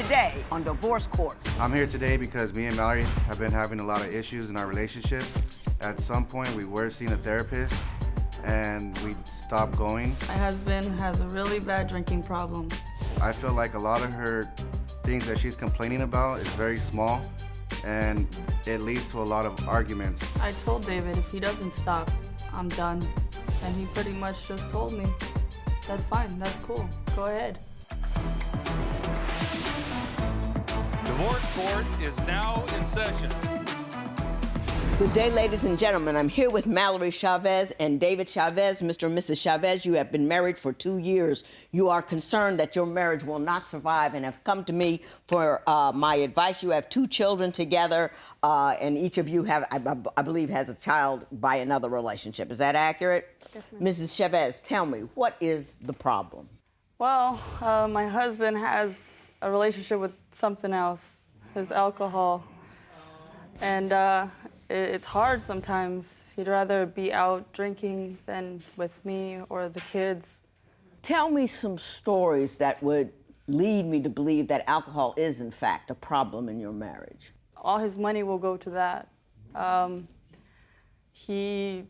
today on Divorce Court. I'm here today because me and Mallory have been having a lot of issues in our relationship. At some point, we were seeing a therapist, and we stopped going. My husband has a really bad drinking problem. I feel like a lot of her things that she's complaining about is very small, and it leads to a lot of arguments. I told David if he doesn't stop, I'm done. And he pretty much just told me, that's fine, that's cool, go ahead. Divorce Court is now in session. Good day, ladies and gentlemen. I'm here with Mallory Chavez and David Chavez. Mr. and Mrs. Chavez, you have been married for 2 years. You are concerned that your marriage will not survive and have come to me for my advice. You have 2 children together, and each of you have, I believe, has a child by another relationship. Is that accurate? Yes, ma'am. Mrs. Chavez, tell me, what is the problem? Well, my husband has a relationship with something else, his alcohol. And it's hard sometimes. He'd rather be out drinking than with me or the kids. Tell me some stories that would lead me to believe that alcohol is, in fact, a problem in your marriage. All his money will go to that. He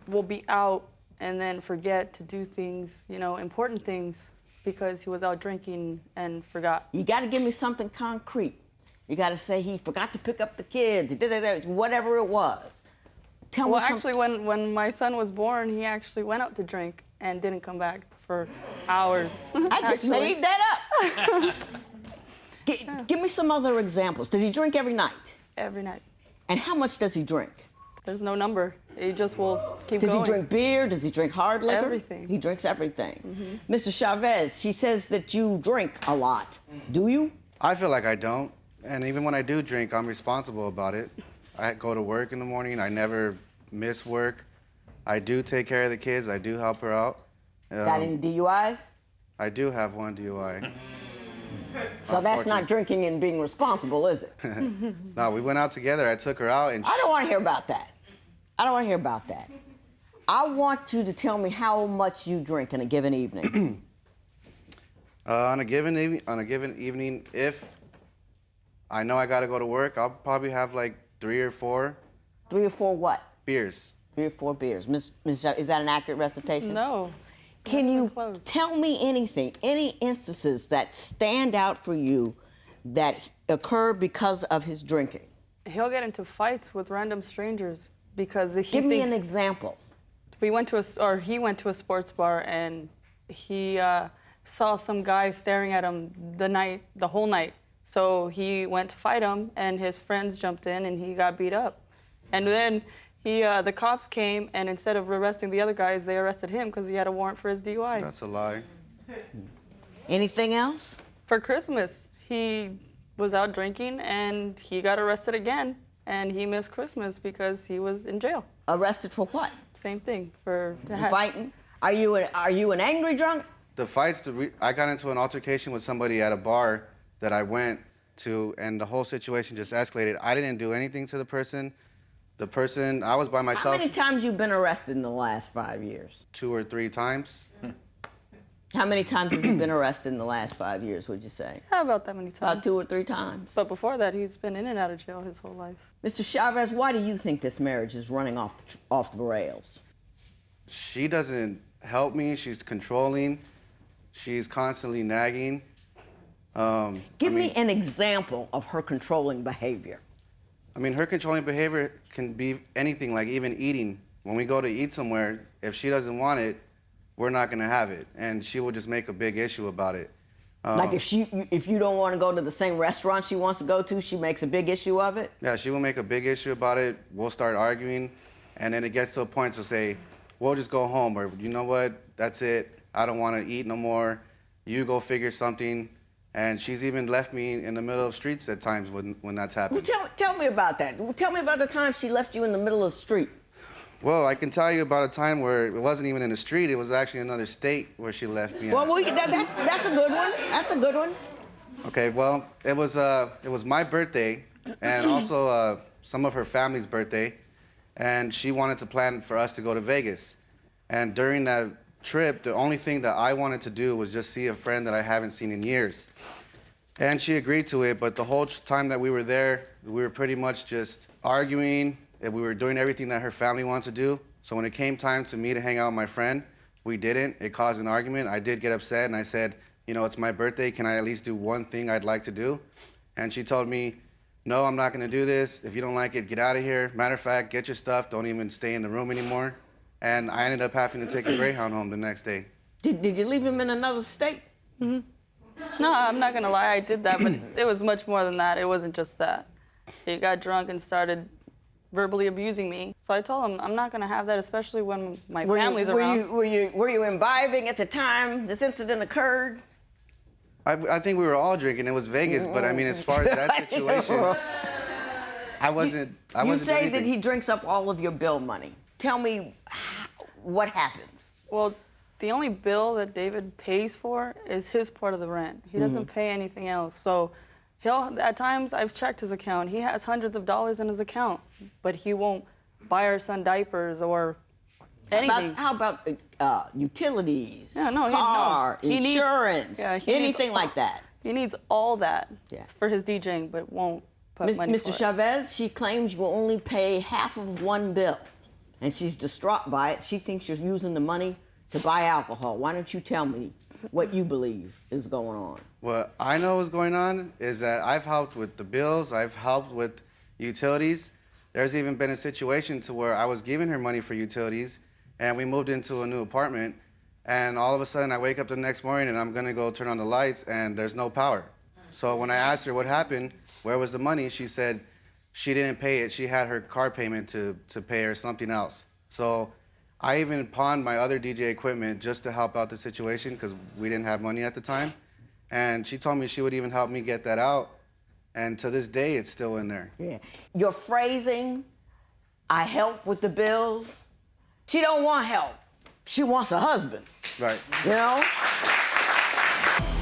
will be out and then forget to do things, you know, important things, because he was out drinking and forgot. You got to give me something concrete. You got to say he forgot to pick up the kids, he did that, whatever it was. Tell me something. Actually, when my son was born, he actually went out to drink and didn't come back for hours. I just made that up. Give me some other examples. Does he drink every night? Every night. And how much does he drink? There's no number. He just will keep Does going. he drink beer? Does he drink hard liquor? Everything. He drinks everything. Mr. Chavez, she says that you drink a lot. Do you? I feel like I don't, and even when I do drink, I'm responsible about it. I go to work in the morning, I never miss work. I do take care of the kids, I do help her out. Got any DUIs? I do have 1 DUI. So that's not drinking and being responsible, is it? No, we went out together, I took her out, and I don't want to hear about that. I don't want to hear about that. I want you to tell me how much you drink in a given evening. on a given evening, if I know I gotta go to work, I'll probably have like 3 or 4 3 or 4 what? beers. 3 or 4 beers. Ms. is that an accurate recitation? No. Can Not even you close. tell me anything, any instances that stand out for you that occur because of his drinking? He'll get into fights with random strangers because he Give me thinks... an example. He went to a sports bar, and he saw some guy staring at him the whole night. So he went to fight him, and his friends jumped in, and he got beat up. And then the cops came, and instead of arresting the other guys, they arrested him because he had a warrant for his DUI. That's a lie. Anything else? For Christmas, he was out drinking, and he got arrested again, and he missed Christmas because he was in jail. Arrested for what? Same thing, for Fighting? Are you an angry drunk? The fights, I got into an altercation with somebody at a bar that I went to, and the whole situation just escalated. I didn't do anything to the person. I was by myself. How many times you been arrested in the last 5 years? 2 or 3 times. How many times has he been arrested in the last 5 years, would you say? Not about that many times. About 2 or 3 times. But before that, he's been in and out of jail his whole life. Mr. Chavez, why do you think this marriage is running off the rails? She doesn't help me. She's controlling. She's constantly nagging. Give me an example of her controlling behavior. I mean, her controlling behavior can be anything, like even eating. When we go to eat somewhere, if she doesn't want it, we're not gonna have it. And she will just make a big issue about it. Like if you don't want to go to the same restaurant she wants to go to, she makes a big issue of it? Yeah, she will make a big issue about it. We'll start arguing, and then it gets to a point to say, we'll just go home, or you know what, that's it. I don't want to eat no more. You go figure something. And she's even left me in the middle of streets at times when that's happened. Well, tell me about that. Tell me about the time she left you in the middle of the street. Well, I can tell you about a time where it wasn't even in the street. It was actually another state where she left me. Well, that's a good one. That's a good one. Okay, well, it was my birthday, and also some of her family's birthday, and she wanted to plan for us to go to Vegas. And during that trip, the only thing that I wanted to do was just see a friend that I haven't seen in years. And she agreed to it, but the whole time that we were there, we were pretty much just arguing, and we were doing everything that her family wants to do. So when it came time to me to hang out with my friend, we didn't. It caused an argument. I did get upset, and I said, you know, it's my birthday. Can I at least do one thing I'd like to do? And she told me, no, I'm not going to do this. If you don't like it, get out of here. Matter of fact, get your stuff. Don't even stay in the room anymore. And I ended up having to take a Greyhound home the next day. Did you leave him in another state? No, I'm not gonna lie, I did that, but it was much more than that. It wasn't just that. He got drunk and started verbally abusing me. So I told him, I'm not gonna have that, especially when my family's around. Were you imbibing at the time this incident occurred? I think we were all drinking. It was Vegas, but I mean, as far as that situation, I wasn't You say doing that anything. he drinks up all of your bill money. Tell me what happens. Well, the only bill that David pays for is his part of the rent. He doesn't pay anything else. So at times, I've checked his account. He has hundreds of dollars in his account, but he won't buy our son diapers or anything. How about utilities, Yeah, no, car, he needs- insurance, yeah, he needs anything like that? He needs all that Yeah. for his DJing, but won't put money Mr. for it. Chavez, she claims you will only pay half of one bill, and she's distraught by it. She thinks you're using the money to buy alcohol. Why don't you tell me what you believe is going on? What I know is going on is that I've helped with the bills, I've helped with utilities. There's even been a situation to where I was giving her money for utilities, and we moved into a new apartment, and all of a sudden I wake up the next morning and I'm gonna go turn on the lights and there's no power. So when I asked her what happened, where was the money, she said she didn't pay it. She had her car payment to pay or something else. So I even pawned my other DJ equipment just to help out the situation because we didn't have money at the time. And she told me she would even help me get that out. And to this day, it's still in there. Yeah. Your phrasing, I help with the bills. She don't want help. She wants a husband, Right. you know?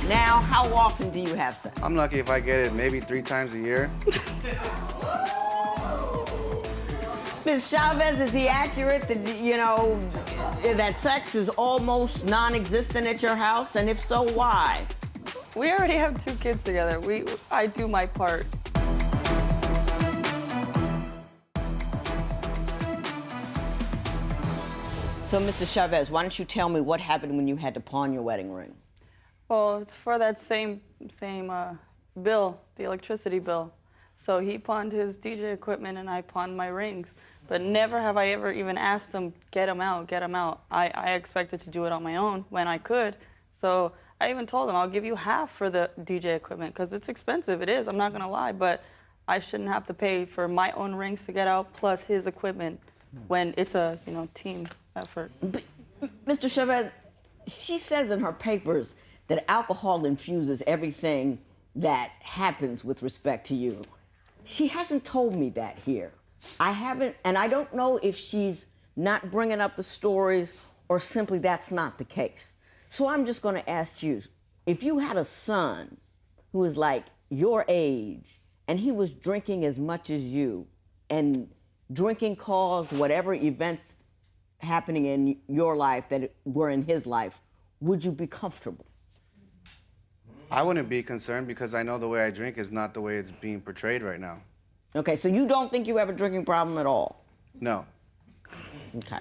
Now, how often do you have sex? I'm lucky if I get it maybe 3 times a year. Ms. Chavez, is he accurate that, you know, that sex is almost non-existent at your house? And if so, why? We already have 2 kids together. I do my part. So, Mr. Chavez, why don't you tell me what happened when you had to pawn your wedding ring? Well, it's for that same bill, the electricity bill. So he pawned his DJ equipment and I pawned my rings. But never have I ever even asked him, get them out, get them out. I expected to do it on my own when I could. So I even told him, I'll give you half for the DJ equipment because it's expensive. It is, I'm not gonna lie, but I shouldn't have to pay for my own rings to get out plus his equipment when it's a team effort. But, Mr. Chavez, she says in her papers that alcohol infuses everything that happens with respect to you. She hasn't told me that here. I haven't, and I don't know if she's not bringing up the stories or simply that's not the case. So I'm just going to ask you, if you had a son who was like your age and he was drinking as much as you and drinking caused whatever events happening in your life that were in his life, would you be comfortable? I wouldn't be concerned because I know the way I drink is not the way it's being portrayed right now. Okay, so you don't think you have a drinking problem at all? No. Okay.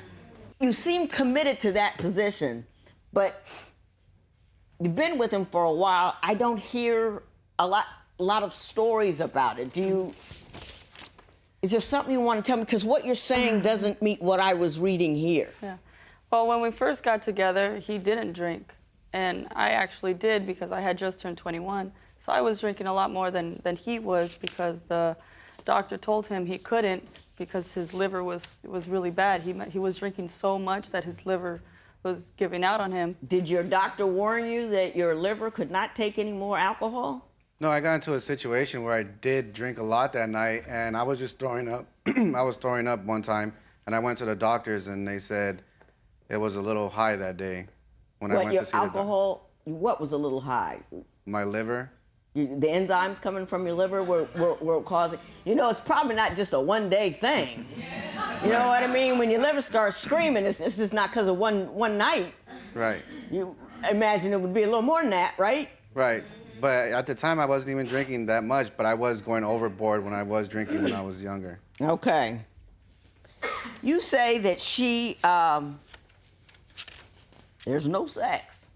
You seem committed to that position, but you've been with him for a while. I don't hear a lot of stories about it. Is there something you want to tell me? Because what you're saying doesn't meet what I was reading here. Yeah. Well, when we first got together, he didn't drink. And I actually did because I had just turned 21. So I was drinking a lot more than he was because the doctor told him he couldn't because his liver was really bad. He was drinking so much that his liver was giving out on him. Did your doctor warn you that your liver could not take any more alcohol? No, I got into a situation where I did drink a lot that night, and I was just throwing up. I was throwing up one time, and I went to the doctors, and they said it was a little high that day when I went Your to see the doctor. alcohol, what was a little high? My liver. The enzymes coming from your liver were causing, it's probably not just a one-day thing. You know what I mean? When your liver starts screaming, it's just not because of one night. Right. You imagine it would be a little more than that, right? Right. But at the time, I wasn't even drinking that much, but I was going overboard when I was drinking when I was younger. Okay. You say that there's no sex.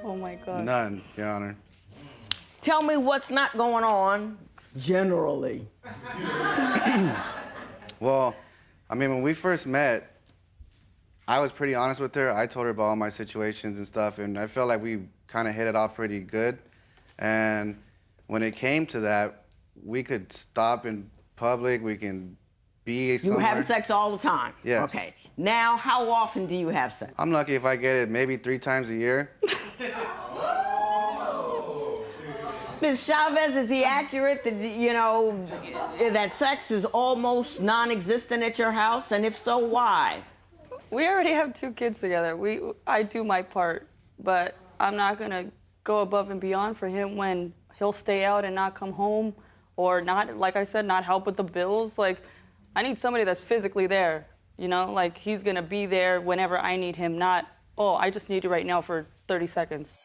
Oh my God. None, Your Honor. Tell me what's not going on generally. Well, I mean, when we first met, I was pretty honest with her. I told her about all my situations and stuff, and I felt like we kind of hit it off pretty good. And when it came to that, we could stop in public, we can be You somewhere. were having sex all the time? Yes. Okay. Now, how often do you have sex? I'm lucky if I get it maybe 3 times a year. Ms. Chavez, is he accurate that, that sex is almost non-existent at your house? And if so, why? We already have 2 kids together. I do my part, but I'm not gonna go above and beyond for him when he'll stay out and not come home, or not, like I said, not help with the bills. Like, I need somebody that's physically there, like he's gonna be there whenever I need him, not, oh, I just need you right now for 30 seconds.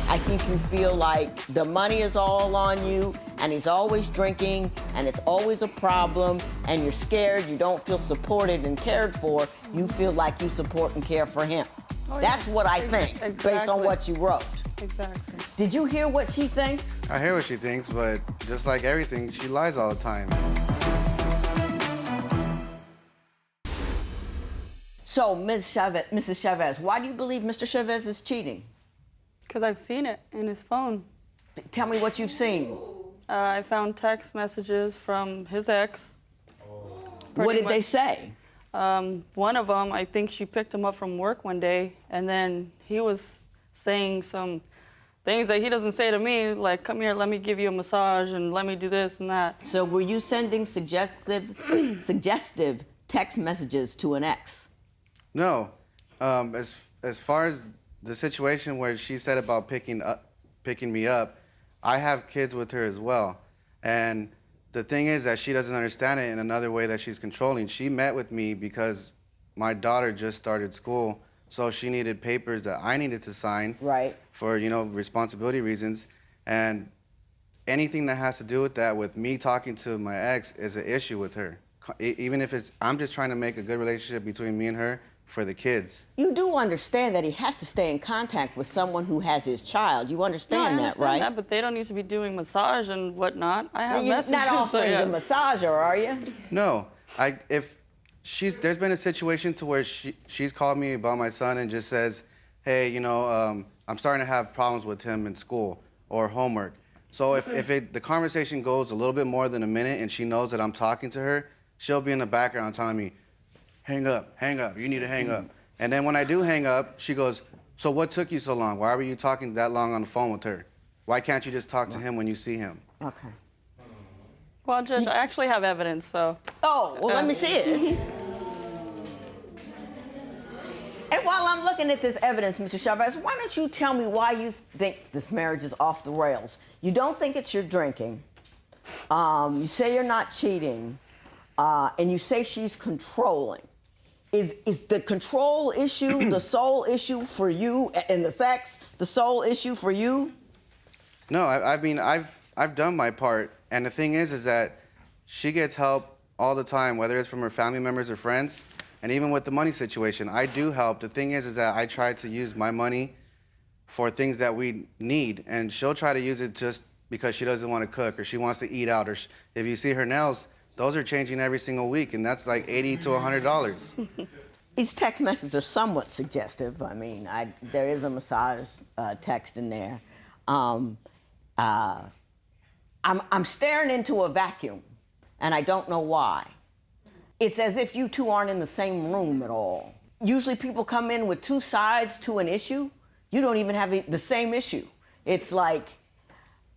I think you feel like the money is all on you, and he's always drinking, and it's always a problem, and you're scared, you don't feel supported and cared for. You feel like you support and care for him. Oh, yeah. That's what I think, based on Exactly. what you wrote. Exactly. Did you hear what she thinks? I hear what she thinks, but just like everything, she lies all the time. So, Mrs. Chavez, why do you believe Mr. Chavez is cheating? Because I've seen it in his phone. Tell me what you've seen. I found text messages from his ex. What did much. they say? One of them, I think she picked him up from work one day, and then he was saying some things that he doesn't say to me, like, come here, let me give you a massage, and let me do this and that. So were you sending suggestive text messages to an ex? No. As far as the situation where she said about picking me up, I have kids with her as well. And the thing is that she doesn't understand it in another way that she's controlling. She met with me because my daughter just started school, so she needed papers that I needed to sign. Right. For, responsibility reasons. And anything that has to do with that, with me talking to my ex, is an issue with her. Even if I'm just trying to make a good relationship between me and her for the kids. You do understand that he has to stay in contact with someone who has his child. You understand No, I that, right? that, but they don't need to be doing massage and whatnot. I have You're messages. not offering so, yeah. the massager, are you? No, there's been a situation to where she's called me about my son and just says, hey, I'm starting to have problems with him in school or homework. So if the conversation goes a little bit more than a minute and she knows that I'm talking to her, she'll be in the background telling me, hang up, you need to hang up. And then when I do hang up, she goes, so what took you so long? Why were you talking that long on the phone with her? Why can't you just talk to him when you see him? Okay. Well, Judge, I actually have evidence, so. Oh, well, let me see it. And while I'm looking at this evidence, Mr. Chavez, why don't you tell me why you think this marriage is off the rails? You don't think it's your drinking. You say you're not cheating. And you say she's controlling. Is the control issue the sole issue for you, and the sex the sole issue for you? No, I've done my part, and the thing is that she gets help all the time, whether it's from her family members or friends, and even with the money situation, I do help. The thing is that I try to use my money for things that we need, and she'll try to use it just because she doesn't want to cook or she wants to eat out, or if you see her nails, those are changing every single week, and that's like $80 to $100. These text messages are somewhat suggestive. I mean, there is a massage text in there. I'm staring into a vacuum, and I don't know why. It's as if you two aren't in the same room at all. Usually people come in with 2 sides to an issue. You don't even have the same issue. It's like,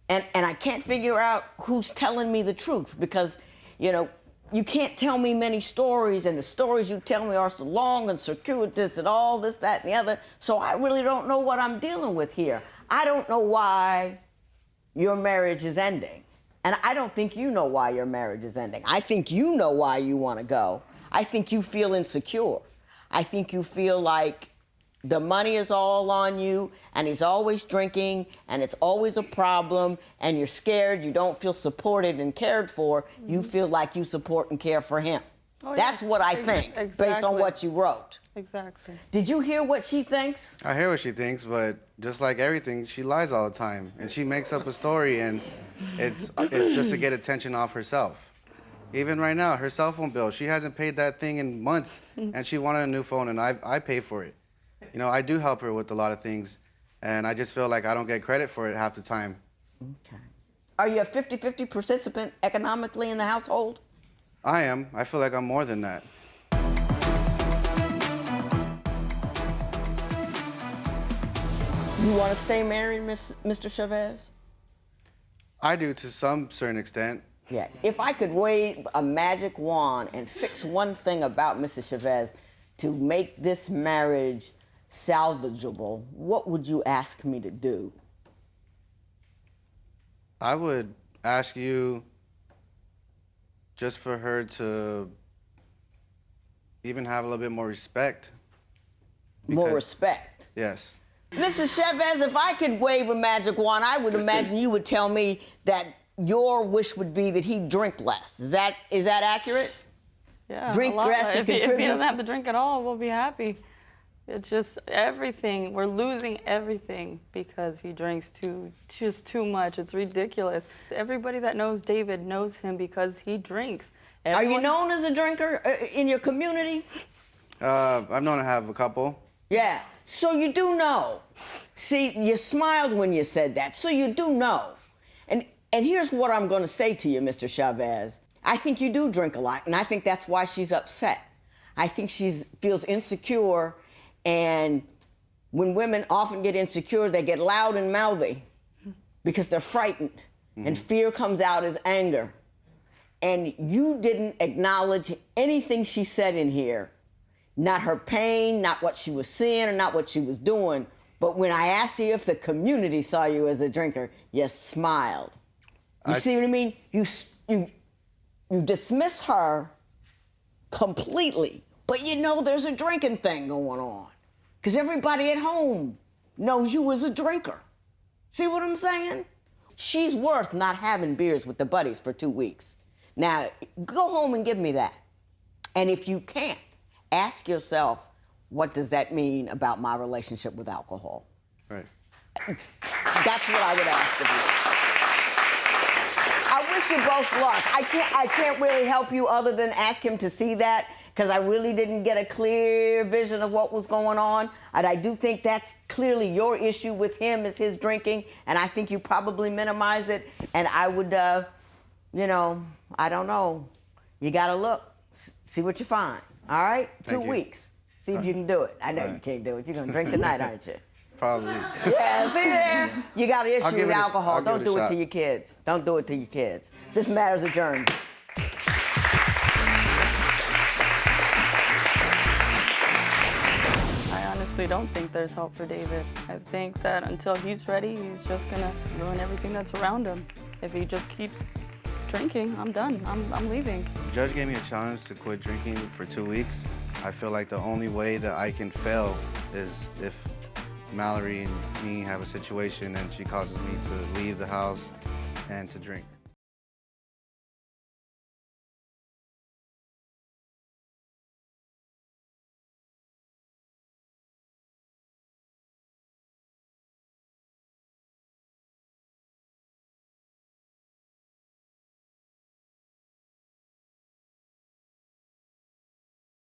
and I can't figure out who's telling me the truth, because you can't tell me many stories, and the stories you tell me are so long and circuitous and all this, that, and the other. So I really don't know what I'm dealing with here. I don't know why your marriage is ending. And I don't think you know why your marriage is ending. I think you know why you want to go. I think you feel insecure. I think you feel like the money is all on you, and he's always drinking, and it's always a problem, and you're scared, you don't feel supported and cared for, you feel like you support and care for him. Oh, That's yeah. what I think, based on what you wrote. Exactly. Did you hear what she thinks? I hear what she thinks, but just like everything, she lies all the time, and she makes up a story, and it's just to get attention off herself. Even right now, her cell phone bill, she hasn't paid that thing in months, and she wanted a new phone, and I pay for it. You know, I do help her with a lot of things, and I just feel like I don't get credit for it half the time. Okay. Are you a 50-50 participant economically in the household? I am. I feel like I'm more than that. You want to stay married, Mr. Chavez? I do to some certain extent. Yeah. If I could wave a magic wand and fix one thing about Mrs. Chavez to make this marriage salvageable, what would you ask me to do? I would ask you just for her to even have a little bit more respect. More Because- respect. Yes. Mrs. Chavez, if I could wave a magic wand, I would imagine you would tell me that your wish would be that he drink less. Is that accurate? Yeah. Drink a lot. less and If he contribute? doesn't have to drink at all, we'll be happy. It's just everything. We're losing everything because he drinks just too much. It's ridiculous. Everybody that knows David knows him because he drinks. Are you Everyone- known as a drinker in your community? I've known to have a couple. Yeah. So you do know. See, you smiled when you said that. So you do know. And here's what I'm going to say to you, Mr. Chavez. I think you do drink a lot, and I think that's why she's upset. I think she feels insecure, and when women often get insecure, they get loud and mouthy because they're frightened, and fear comes out as anger. And you didn't acknowledge anything she said in here. Not her pain, not what she was seeing, or not what she was doing. But when I asked you if the community saw you as a drinker, you smiled. You see what I mean? You dismiss her completely, but you know there's a drinking thing going on. Because everybody at home knows you as a drinker. See what I'm saying? She's worth not having beers with the buddies for 2 weeks. Now, go home and give me that. And if you can't, ask yourself, what does that mean about my relationship with alcohol? Right. That's what I would ask of you. I wish you both luck. I can't really help you other than ask him to see that, because I really didn't get a clear vision of what was going on. And I do think that's clearly your issue with him, is his drinking, and I think you probably minimize it. And I would, you know, I don't know. You gotta look, see what you find. All right? Thank 2 you. weeks. See if you can do it. I know you right. can't do it. You're gonna drink tonight, aren't you? Probably. Yeah, see there? You got an issue give with it a- alcohol. I'll give Don't it a do it shot. to your kids. Don't do it to your kids. This matter's adjourned. I honestly don't think there's hope for David. I think that until he's ready, he's just gonna ruin everything that's around him. If he just keeps drinking, I'm done. I'm leaving. The judge gave me a challenge to quit drinking for 2 weeks. I feel like the only way that I can fail is if Mallory and me have a situation and she causes me to leave the house and to drink.